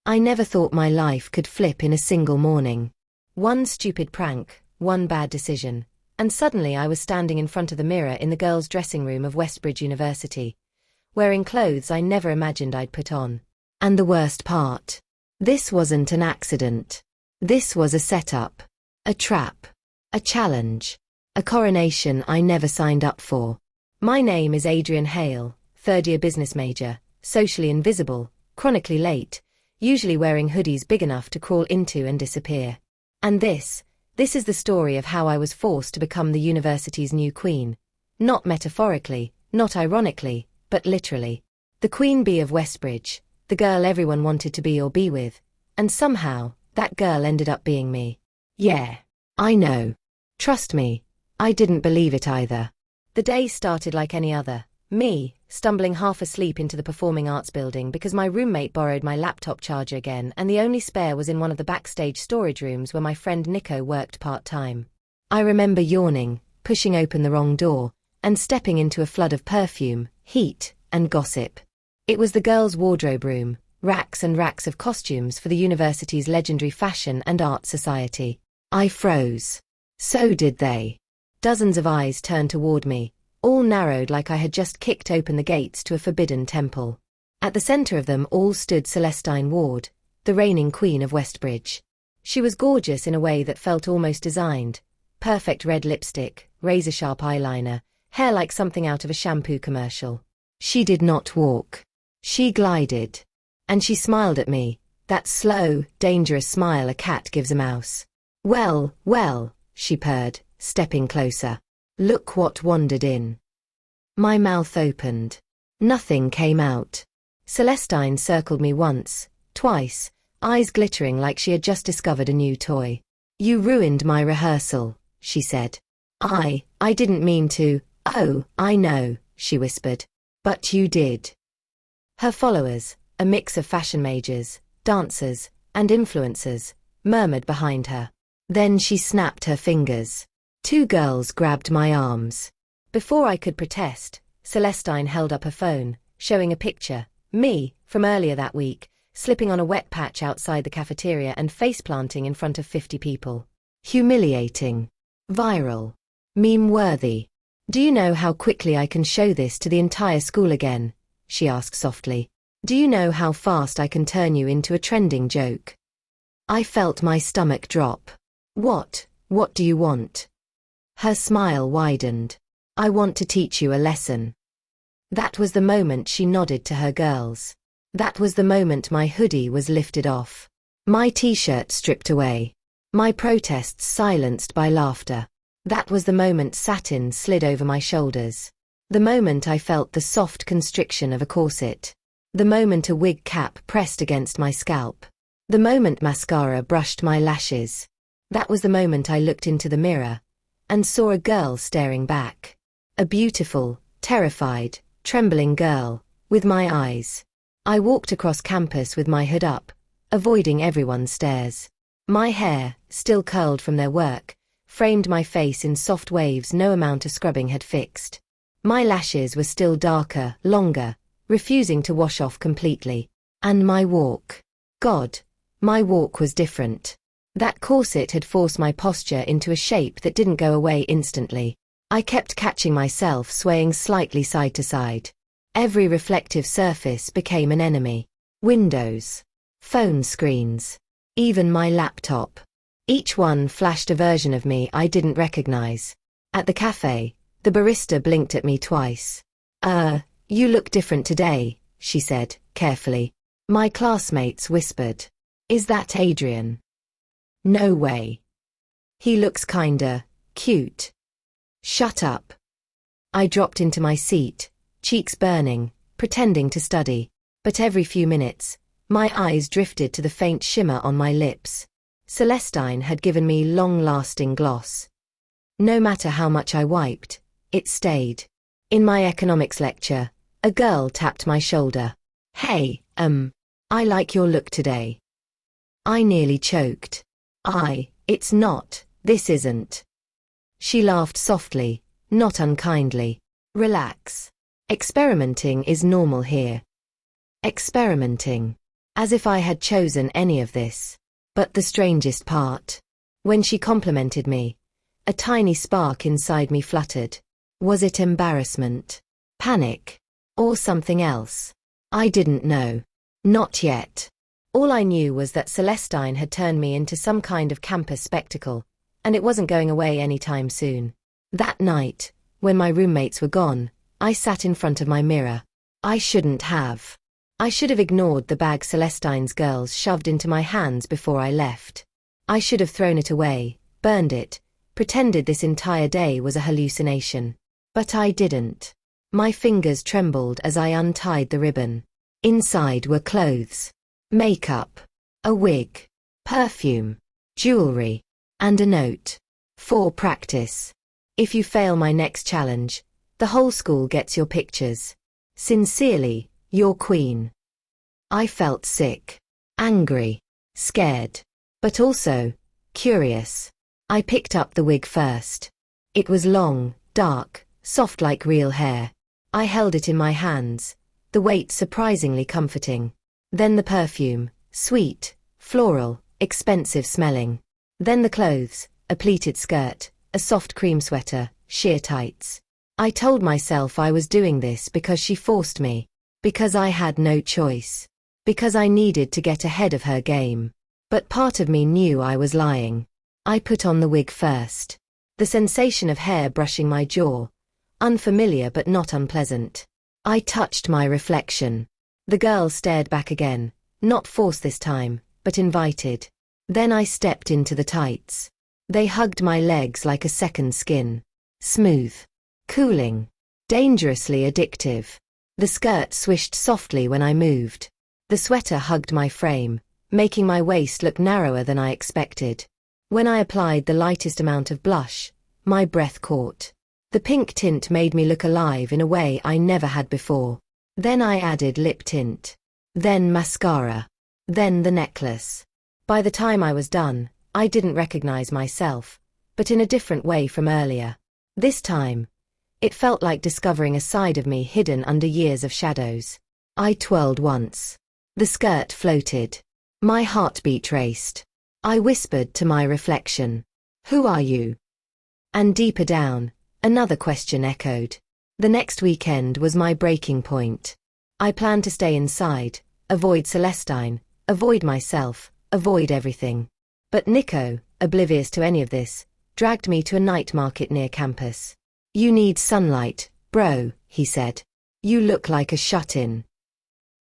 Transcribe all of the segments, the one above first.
I never thought my life could flip in a single morning. One stupid prank, one bad decision, and suddenly I was standing in front of the mirror in the girls' dressing room of Westbridge University, wearing clothes I never imagined I'd put on. And the worst part, this wasn't an accident. This was a setup, a trap, a challenge, a coronation I never signed up for. My name is Adrian Hale, third-year business major, socially invisible, chronically late, usually wearing hoodies big enough to crawl into and disappear. And this is the story of how I was forced to become the university's new queen. Not metaphorically, not ironically, but literally. The queen bee of Westbridge, the girl everyone wanted to be or be with, and somehow, that girl ended up being me. Yeah, I know. Trust me, I didn't believe it either. The day started like any other. Me, stumbling half asleep into the Performing Arts building because my roommate borrowed my laptop charger again and the only spare was in one of the backstage storage rooms where my friend Nico worked part-time. I remember yawning, pushing open the wrong door, and stepping into a flood of perfume, heat, and gossip. It was the girls' wardrobe room, racks and racks of costumes for the university's legendary fashion and art society. I froze. So did they. Dozens of eyes turned toward me, all narrowed like I had just kicked open the gates to a forbidden temple. At the center of them all stood Celestine Ward, the reigning queen of Westbridge. She was gorgeous in a way that felt almost designed. Perfect red lipstick, razor-sharp eyeliner, hair like something out of a shampoo commercial. She did not walk. She glided. And she smiled at me, that slow, dangerous smile a cat gives a mouse. Well, well, she purred, stepping closer. Look what wandered in. My mouth opened. Nothing came out. Celestine circled me once, twice, eyes glittering like she had just discovered a new toy. You ruined my rehearsal, she said. I didn't mean to. Oh, I know, she whispered. But you did. Her followers, a mix of fashion majors, dancers, and influencers, murmured behind her. Then she snapped her fingers. Two girls grabbed my arms. Before I could protest, Celestine held up her phone, showing a picture, me, from earlier that week, slipping on a wet patch outside the cafeteria and face-planting in front of 50 people. Humiliating. Viral. Meme-worthy. Do you know how quickly I can show this to the entire school again? She asked softly. Do you know how fast I can turn you into a trending joke? I felt my stomach drop. What do you want? Her smile widened. I want to teach you a lesson. That was the moment she nodded to her girls. That was the moment my hoodie was lifted off. My t-shirt stripped away. My protests silenced by laughter. That was the moment satin slid over my shoulders. The moment I felt the soft constriction of a corset. The moment a wig cap pressed against my scalp. The moment mascara brushed my lashes. That was the moment I looked into the mirror and saw a girl staring back. A beautiful, terrified, trembling girl, with my eyes. I walked across campus with my hood up, avoiding everyone's stares. My hair, still curled from their work, framed my face in soft waves no amount of scrubbing had fixed. My lashes were still darker, longer, refusing to wash off completely. And my walk. God, my walk was different. That corset had forced my posture into a shape that didn't go away instantly. I kept catching myself swaying slightly side to side. Every reflective surface became an enemy. Windows. Phone screens. Even my laptop. Each one flashed a version of me I didn't recognize. At the cafe, the barista blinked at me twice. You look different today, she said, carefully. My classmates whispered. Is that Adrian? No way. He looks kinda cute. Shut up. I dropped into my seat, cheeks burning, pretending to study. But every few minutes, my eyes drifted to the faint shimmer on my lips. Celestine had given me long-lasting gloss. No matter how much I wiped, it stayed. In my economics lecture, a girl tapped my shoulder. Hey, I like your look today. I nearly choked. It's not, this isn't. She laughed softly, not unkindly. Relax. Experimenting is normal here. Experimenting. As if I had chosen any of this. But the strangest part. When she complimented me, a tiny spark inside me fluttered. Was it embarrassment? Panic? Or something else? I didn't know. Not yet. All I knew was that Celestine had turned me into some kind of campus spectacle, and it wasn't going away anytime soon. That night, when my roommates were gone, I sat in front of my mirror. I shouldn't have. I should have ignored the bag Celestine's girls shoved into my hands before I left. I should have thrown it away, burned it, pretended this entire day was a hallucination. But I didn't. My fingers trembled as I untied the ribbon. Inside were clothes, makeup, a wig, perfume, jewelry, and a note. For practice. If you fail my next challenge, the whole school gets your pictures. Sincerely, your queen. I felt sick, angry, scared, but also curious. I picked up the wig first. It was long, dark, soft like real hair. I held it in my hands, the weight surprisingly comforting. Then the perfume, sweet, floral, expensive smelling. Then the clothes, a pleated skirt, a soft cream sweater, sheer tights. I told myself I was doing this because she forced me, because I had no choice, because I needed to get ahead of her game. But part of me knew I was lying. I put on the wig first. The sensation of hair brushing my jaw, unfamiliar but not unpleasant. I touched my reflection. The girl stared back again, not forced this time, but invited. Then I stepped into the tights. They hugged my legs like a second skin. Smooth, cooling, dangerously addictive. The skirt swished softly when I moved. The sweater hugged my frame, making my waist look narrower than I expected. When I applied the lightest amount of blush, my breath caught. The pink tint made me look alive in a way I never had before. Then I added lip tint. Then mascara. Then the necklace. By the time I was done, I didn't recognize myself, but in a different way from earlier. This time, it felt like discovering a side of me hidden under years of shadows. I twirled once. The skirt floated. My heartbeat raced. I whispered to my reflection, "Who are you?" And deeper down, another question echoed. The next weekend was my breaking point. I planned to stay inside, avoid Celestine, avoid myself, avoid everything. But Nico, oblivious to any of this, dragged me to a night market near campus. "You need sunlight, bro," he said. "You look like a shut-in."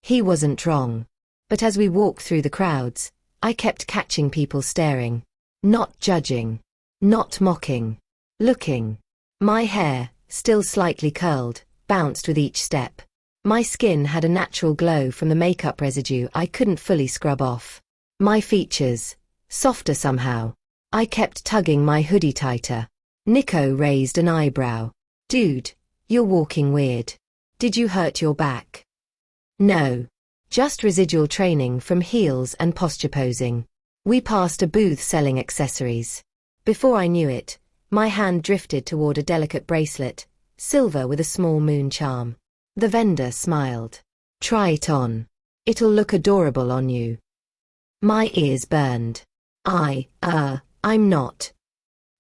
He wasn't wrong. But as we walked through the crowds, I kept catching people staring. Not judging. Not mocking. Looking. My hair, still slightly curled, bounced with each step. My skin had a natural glow from the makeup residue I couldn't fully scrub off. My features, softer somehow. I kept tugging my hoodie tighter. Nico raised an eyebrow. "Dude, you're walking weird. Did you hurt your back?" "No. Just residual training from heels and posture posing." We passed a booth selling accessories. Before I knew it, my hand drifted toward a delicate bracelet, silver with a small moon charm. The vendor smiled. "Try it on. It'll look adorable on you." My ears burned. I'm not.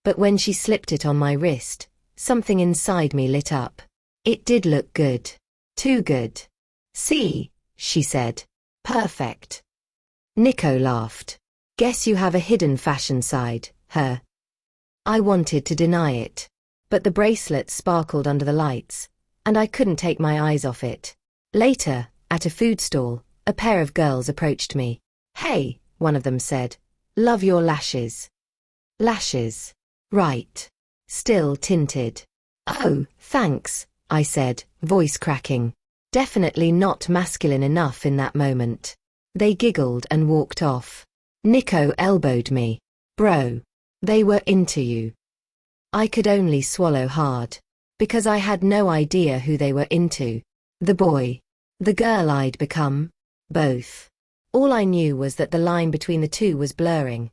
But when she slipped it on my wrist, something inside me lit up. It did look good. Too good. "See," she said. "Perfect." Nico laughed. "Guess you have a hidden fashion side, huh?" I wanted to deny it. But the bracelet sparkled under the lights, and I couldn't take my eyes off it. Later, at a food stall, a pair of girls approached me. "Hey," one of them said. "Love your lashes." Lashes. Right. Still tinted. "Oh, thanks," I said, voice cracking. Definitely not masculine enough in that moment. They giggled and walked off. Nico elbowed me. "Bro. They were into you." I could only swallow hard. Because I had no idea who they were into. The boy. The girl I'd become. Both. All I knew was that the line between the two was blurring,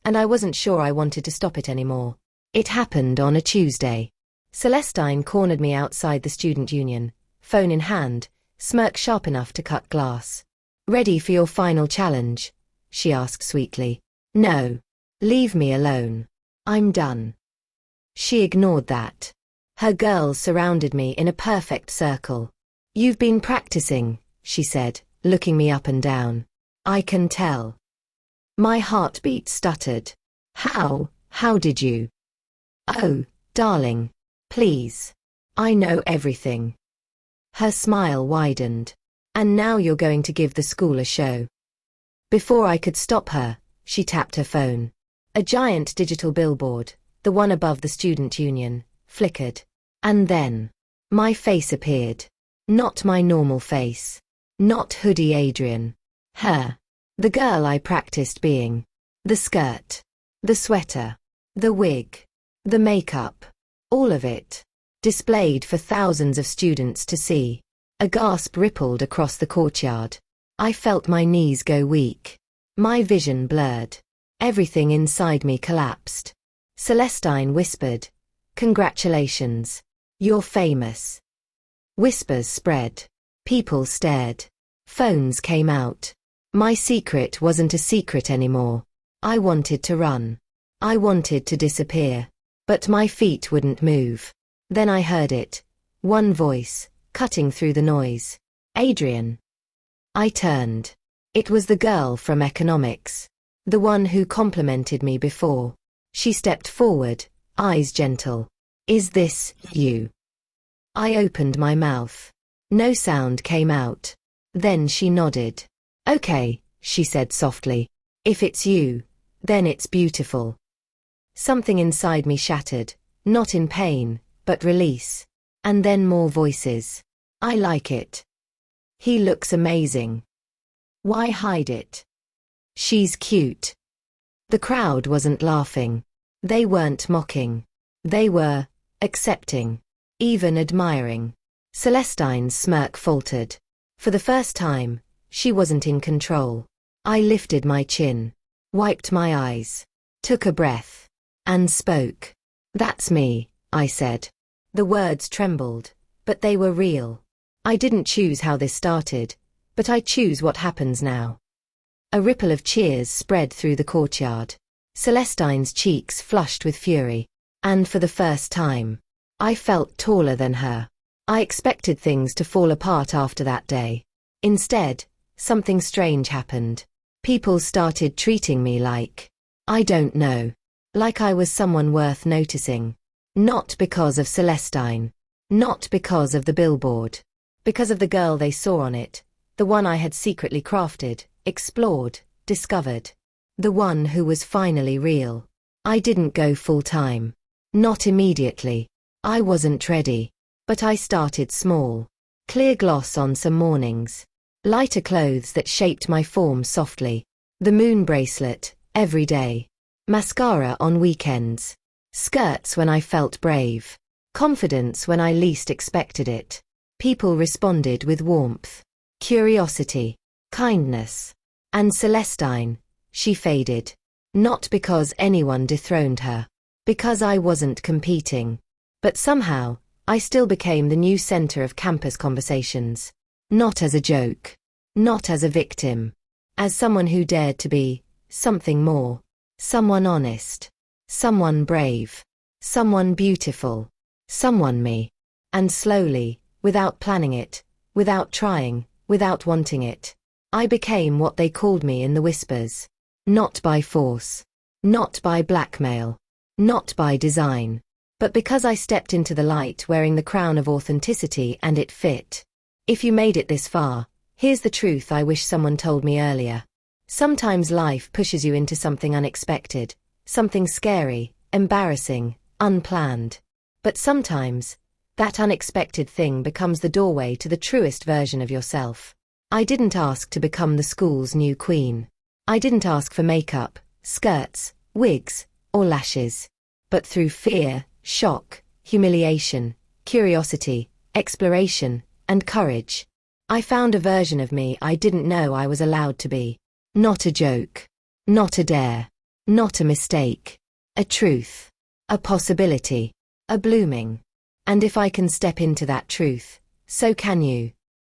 and I wasn't sure I wanted to stop it anymore. It happened on a Tuesday. Celestine cornered me outside the student union, phone in hand, smirk sharp enough to cut glass. Ready for your final challenge? She asked sweetly. No. Leave me alone. I'm done. She ignored that. Her girls surrounded me in a perfect circle. You've been practicing, she said, looking me up and down. I can tell. My heartbeat stuttered. How did you? Oh, darling. Please. I know everything. Her smile widened. And now you're going to give the school a show. Before I could stop her, she tapped her phone. A giant digital billboard, the one above the student union, flickered. And then, my face appeared. Not my normal face. Not hoodie Adrian. Her. The girl I practiced being. The skirt. The sweater. The wig. The makeup. All of it. Displayed for thousands of students to see. A gasp rippled across the courtyard. I felt my knees go weak. My vision blurred. Everything inside me collapsed. Celestine whispered. Congratulations. You're famous. Whispers spread. People stared. Phones came out. My secret wasn't a secret anymore. I wanted to run. I wanted to disappear. But my feet wouldn't move. Then I heard it. One voice, cutting through the noise. Adrian. I turned. It was the girl from economics. The one who complimented me before. She stepped forward, eyes gentle. Is this you? I opened my mouth. No sound came out. Then she nodded. Okay, she said softly. If it's you, then it's beautiful. Something inside me shattered, not in pain, but release. And then more voices. I like it. He looks amazing. Why hide it? She's cute. The crowd wasn't laughing. They weren't mocking. They were accepting, even admiring. Celestine's smirk faltered. For the first time, she wasn't in control. I lifted my chin, wiped my eyes, took a breath, and spoke. That's me, I said. The words trembled, but they were real. I didn't choose how this started, but I choose what happens now. A ripple of cheers spread through the courtyard. Celestine's cheeks flushed with fury. And for the first time, I felt taller than her. I expected things to fall apart after that day. Instead, something strange happened. People started treating me like, I don't know, like I was someone worth noticing. Not because of Celestine. Not because of the billboard. Because of the girl they saw on it. The one I had secretly crafted, explored, discovered. The one who was finally real. I didn't go full-time. Not immediately. I wasn't ready. But I started small. Clear gloss on some mornings. Lighter clothes that shaped my form softly. The moon bracelet, every day. Mascara on weekends. Skirts when I felt brave. Confidence when I least expected it. People responded with warmth. Curiosity. Kindness. And Celestine, she faded. Not because anyone dethroned her. Because I wasn't competing. But somehow, I still became the new center of campus conversations. Not as a joke. Not as a victim. As someone who dared to be something more. Someone honest. Someone brave. Someone beautiful. Someone me. And slowly, without planning it, without trying, without wanting it, I became what they called me in the whispers. Not by force. Not by blackmail. Not by design. But because I stepped into the light wearing the crown of authenticity and it fit. If you made it this far, here's the truth I wish someone told me earlier. Sometimes life pushes you into something unexpected, something scary, embarrassing, unplanned. But sometimes, that unexpected thing becomes the doorway to the truest version of yourself. I didn't ask to become the school's new queen. I didn't ask for makeup, skirts, wigs, or lashes. But through fear, shock, humiliation, curiosity, exploration, and courage, I found a version of me I didn't know I was allowed to be. Not a joke. Not a dare. Not a mistake. A truth. A possibility. A blooming. And if I can step into that truth, so can you.